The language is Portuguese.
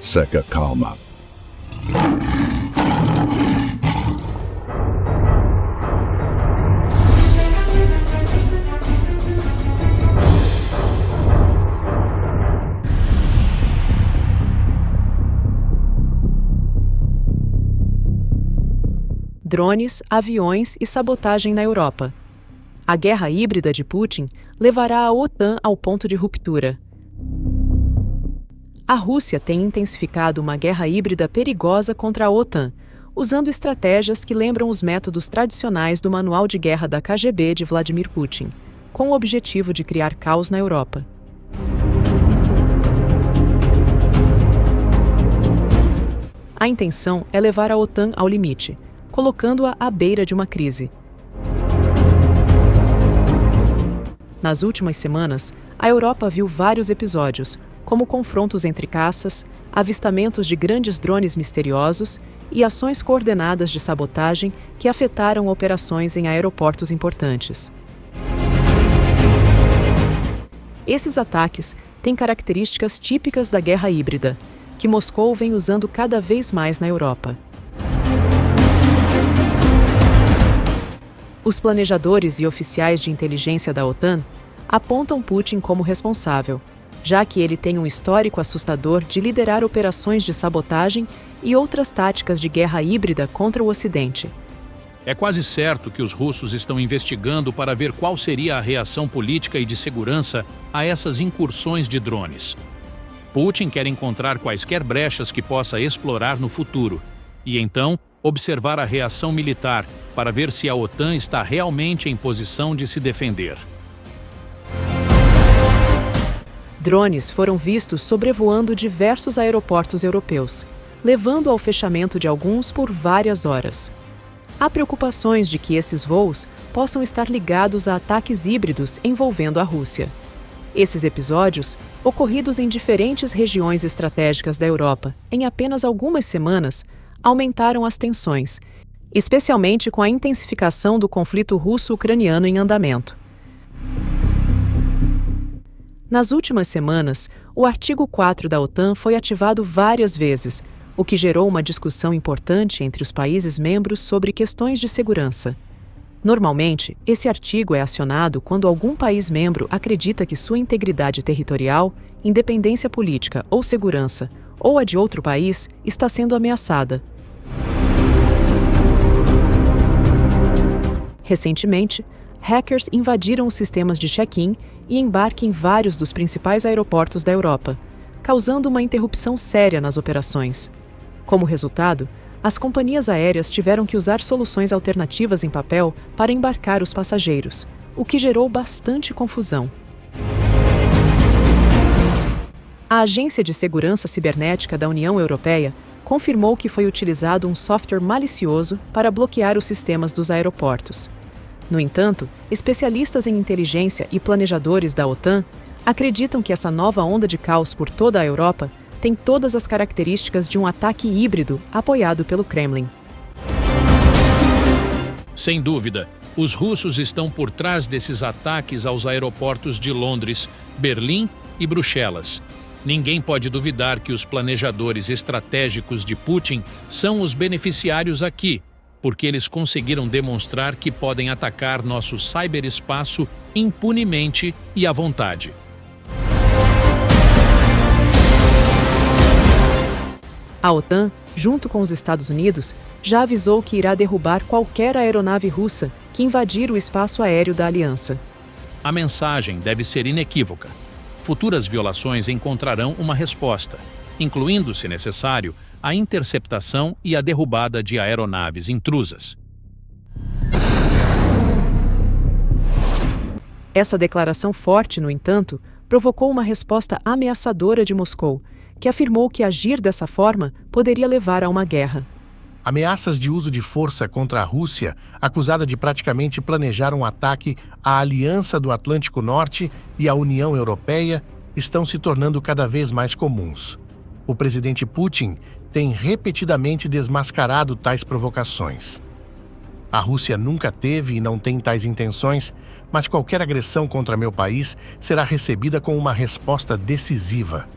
Seca calma. Drones, aviões e sabotagem na Europa. A guerra híbrida de Putin levará a OTAN ao ponto de ruptura. A Rússia tem intensificado uma guerra híbrida perigosa contra a OTAN, usando estratégias que lembram os métodos tradicionais do manual de guerra da KGB de Vladimir Putin, com o objetivo de criar caos na Europa. A intenção é levar a OTAN ao limite, colocando-a à beira de uma crise. Nas últimas semanas, a Europa viu vários episódios, como confrontos entre caças, avistamentos de grandes drones misteriosos e ações coordenadas de sabotagem que afetaram operações em aeroportos importantes. Esses ataques têm características típicas da guerra híbrida, que Moscou vem usando cada vez mais na Europa. Os planejadores e oficiais de inteligência da OTAN apontam Putin como responsável, já que ele tem um histórico assustador de liderar operações de sabotagem e outras táticas de guerra híbrida contra o Ocidente. É quase certo que os russos estão investigando para ver qual seria a reação política e de segurança a essas incursões de drones. Putin quer encontrar quaisquer brechas que possa explorar no futuro e, então, observar a reação militar para ver se a OTAN está realmente em posição de se defender. Drones foram vistos sobrevoando diversos aeroportos europeus, levando ao fechamento de alguns por várias horas. Há preocupações de que esses voos possam estar ligados a ataques híbridos envolvendo a Rússia. Esses episódios, ocorridos em diferentes regiões estratégicas da Europa em apenas algumas semanas, aumentaram as tensões, especialmente com a intensificação do conflito russo-ucraniano em andamento. Nas últimas semanas, o artigo 4 da OTAN foi ativado várias vezes, o que gerou uma discussão importante entre os países membros sobre questões de segurança. Normalmente, esse artigo é acionado quando algum país membro acredita que sua integridade territorial, independência política ou segurança, ou a de outro país, está sendo ameaçada. Recentemente, hackers invadiram os sistemas de check-in e embarque em vários dos principais aeroportos da Europa, causando uma interrupção séria nas operações. Como resultado, as companhias aéreas tiveram que usar soluções alternativas em papel para embarcar os passageiros, o que gerou bastante confusão. A Agência de Segurança Cibernética da União Europeia confirmou que foi utilizado um software malicioso para bloquear os sistemas dos aeroportos. No entanto, especialistas em inteligência e planejadores da OTAN acreditam que essa nova onda de caos por toda a Europa tem todas as características de um ataque híbrido apoiado pelo Kremlin. Sem dúvida, os russos estão por trás desses ataques aos aeroportos de Londres, Berlim e Bruxelas. Ninguém pode duvidar que os planejadores estratégicos de Putin são os beneficiários aqui, porque eles conseguiram demonstrar que podem atacar nosso ciberespaço impunemente e à vontade. A OTAN, junto com os Estados Unidos, já avisou que irá derrubar qualquer aeronave russa que invadir o espaço aéreo da aliança. A mensagem deve ser inequívoca. Futuras violações encontrarão uma resposta, incluindo, se necessário, a interceptação e a derrubada de aeronaves intrusas. Essa declaração forte, no entanto, provocou uma resposta ameaçadora de Moscou, que afirmou que agir dessa forma poderia levar a uma guerra. Ameaças de uso de força contra a Rússia, acusada de praticamente planejar um ataque à Aliança do Atlântico Norte e à União Europeia, estão se tornando cada vez mais comuns. O presidente Putin tem repetidamente desmascarado tais provocações. A Rússia nunca teve e não tem tais intenções, mas qualquer agressão contra meu país será recebida com uma resposta decisiva.